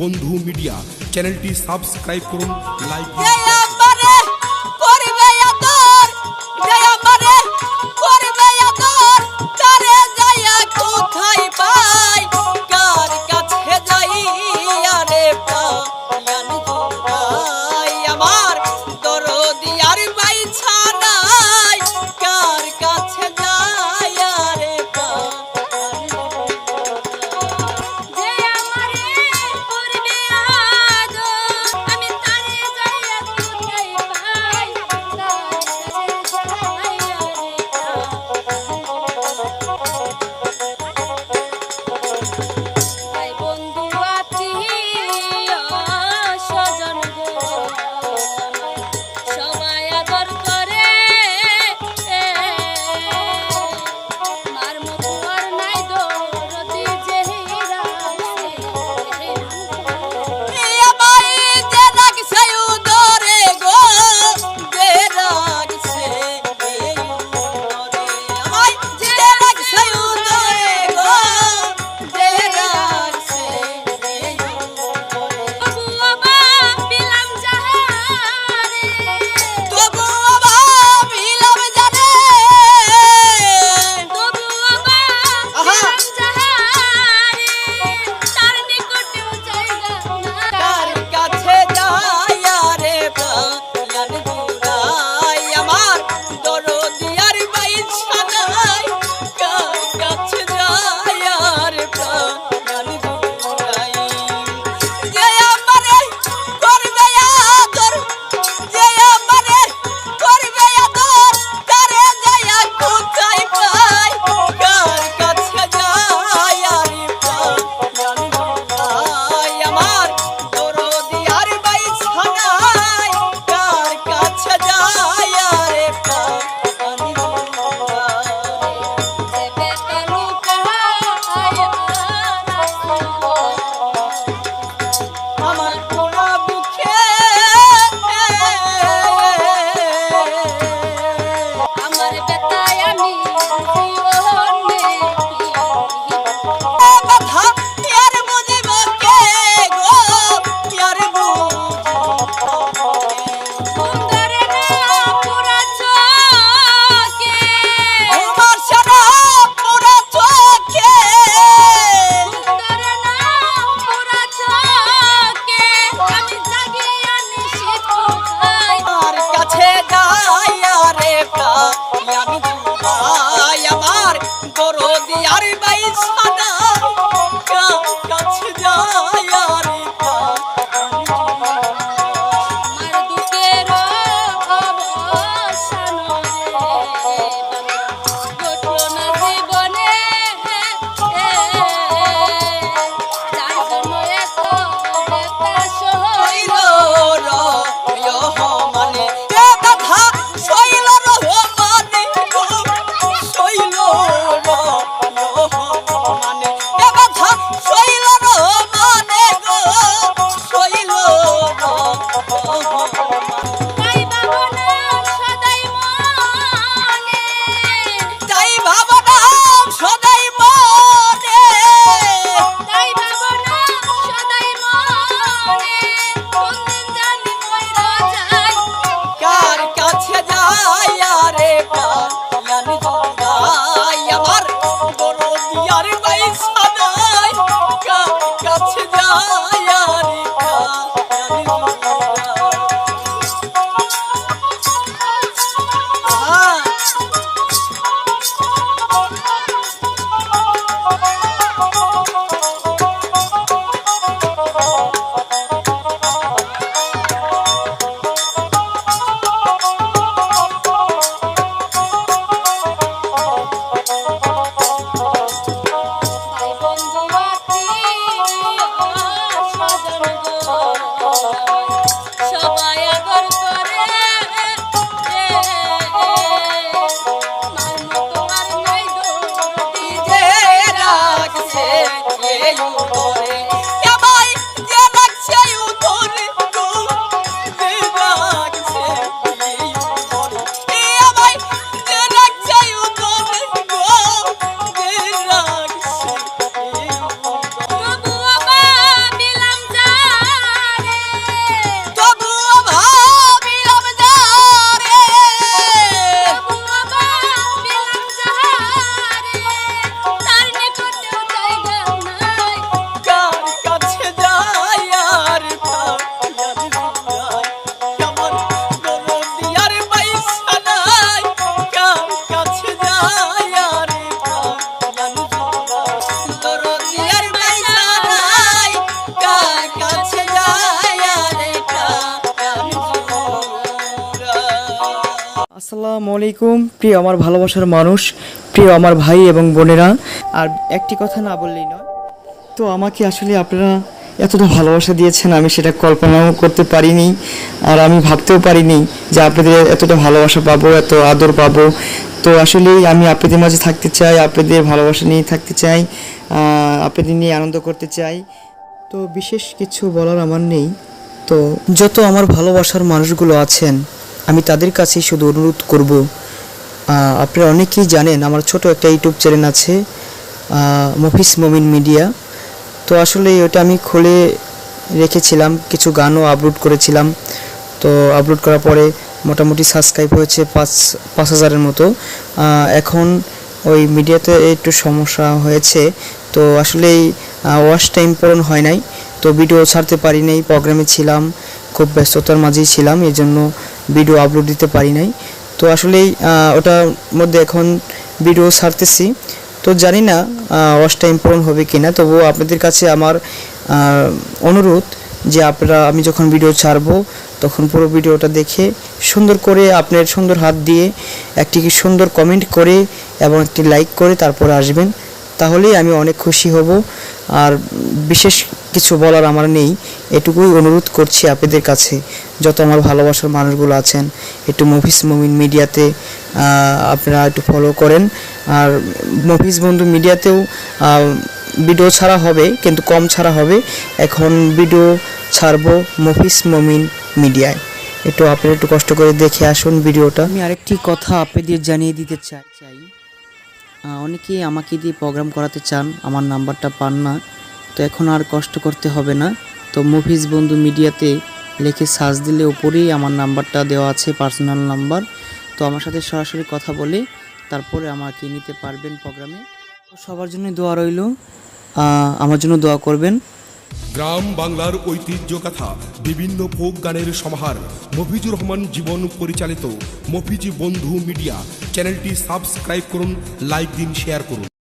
বন্ধু মিডিয়া চ্যানেলটি সাবস্ক্রাইব করুন, লাইক আসসালামু আলাইকুম প্রিয় আমার ভালোবাসার মানুষ, প্রিয় আমার ভাই এবং বোনেরা। আর একটি কথা না বললেই নয়, তো আমাকে আসলে আপনারা এতটা ভালোবাসা দিয়েছেন, আমি সেটা কল্পনাও করতে পারিনি। আর আমি ভাবতেও পারিনি যে আপনাদের এতটা ভালোবাসা পাবো, এত আদর পাবো। তো আসলেই আমি আপনাদের মাঝে থাকতে চাই, আপনাদের ভালোবাসা নিয়ে থাকতে চাই, আপনাদের নিয়ে আনন্দ করতে চাই। তো বিশেষ কিছু বলার আমার নেই। তো যত আমার ভালোবাসার মানুষগুলো আছেন, আমি তাদের কাছেই শুধু অনুরোধ করব, আপনারা অনেকেই জানেন আমার ছোট একটা ইউটিউব চ্যানেল আছে, মফিজ মমিন মিডিয়া। তো আসলে ওটা আমি খুলে রেখেছিলাম, কিছু গানও আপলোড করেছিলাম। তো আপলোড করার পরে মোটামুটি সাবস্ক্রাইব হয়েছে 5,000-এর মতো। এখন ওই মিডিয়াতে একটু সমস্যা হয়েছে, তো আসলেই ওয়াচ টাইম পূরণ হয় নাই, তো ভিডিও ছাড়তে পারি নাই। প্রোগ্রামে ছিলাম, খুব ব্যস্ততার মাঝেই ছিলাম, এই জন্য ভিডিও আপলোড দিতে পারি নাই। তো আসলেই ওটার মধ্যে এখন ভিডিও ছাড়তেছি, তো জানি না ওয়াচ টাইম পূরণ হবে কিনা। তবুও আপনাদের কাছে আমার অনুরোধ যে আপনারা, আমি যখন ভিডিও ছাড়বো তখন পুরো ভিডিওটা দেখে সুন্দর করে আপনার সুন্দর হাত দিয়ে একটি সুন্দর কমেন্ট করে এবং একটি লাইক করে তারপরে আসবেন, তাহলেই আমি অনেক খুশি হব। আর বিশেষ কিছু বলার আমার নেই, এটুকুই অনুরোধ করছি আপনাদের কাছে, যত আমার ভালোবাসার মানুষগুলো আছেন, একটু মফিজ মমিন মিডিয়াতে আপনারা একটু ফলো করেন। আর মফিজ বন্ধু মিডিয়াতেও ভিডিও ছাড়া হবে, কিন্তু কম ছাড়া হবে। এখন ভিডিও ছাড়বো মফিজ মমিন মিডিয়ায়, একটু আপনারা একটু কষ্ট করে দেখে আসুন ভিডিওটা। আমি আরেকটি কথা আপনাদের জানিয়ে দিতে চাই, অনেকেই আমাকে দিয়ে প্রোগ্রাম করাতে চান, আমার নাম্বারটা পান না, তো এখন আর কষ্ট করতে হবে না। তো মফিজ বন্ধু মিডিয়াতে লিখে সার্চ দিলে উপরেই আমার নাম্বারটা দেওয়া আছে, পার্সোনাল নাম্বার। তো আমার সাথে সরাসরি কথা বলে তারপরে আমাকে নিতে পারবেন প্রোগ্রামে। তো সবার জন্য দোয়া রইল, আমার জন্য দোয়া করবেন। গ্রাম বাংলার ঐতিহ্য কথা, বিভিন্ন ফোক গানের সমাহার, মফিজুর রহমান জীবন পরিচালিত মফিজ বন্ধু মিডিয়া চ্যানেলটি সাবস্ক্রাইব করুন, লাইক দিন, শেয়ার করুন।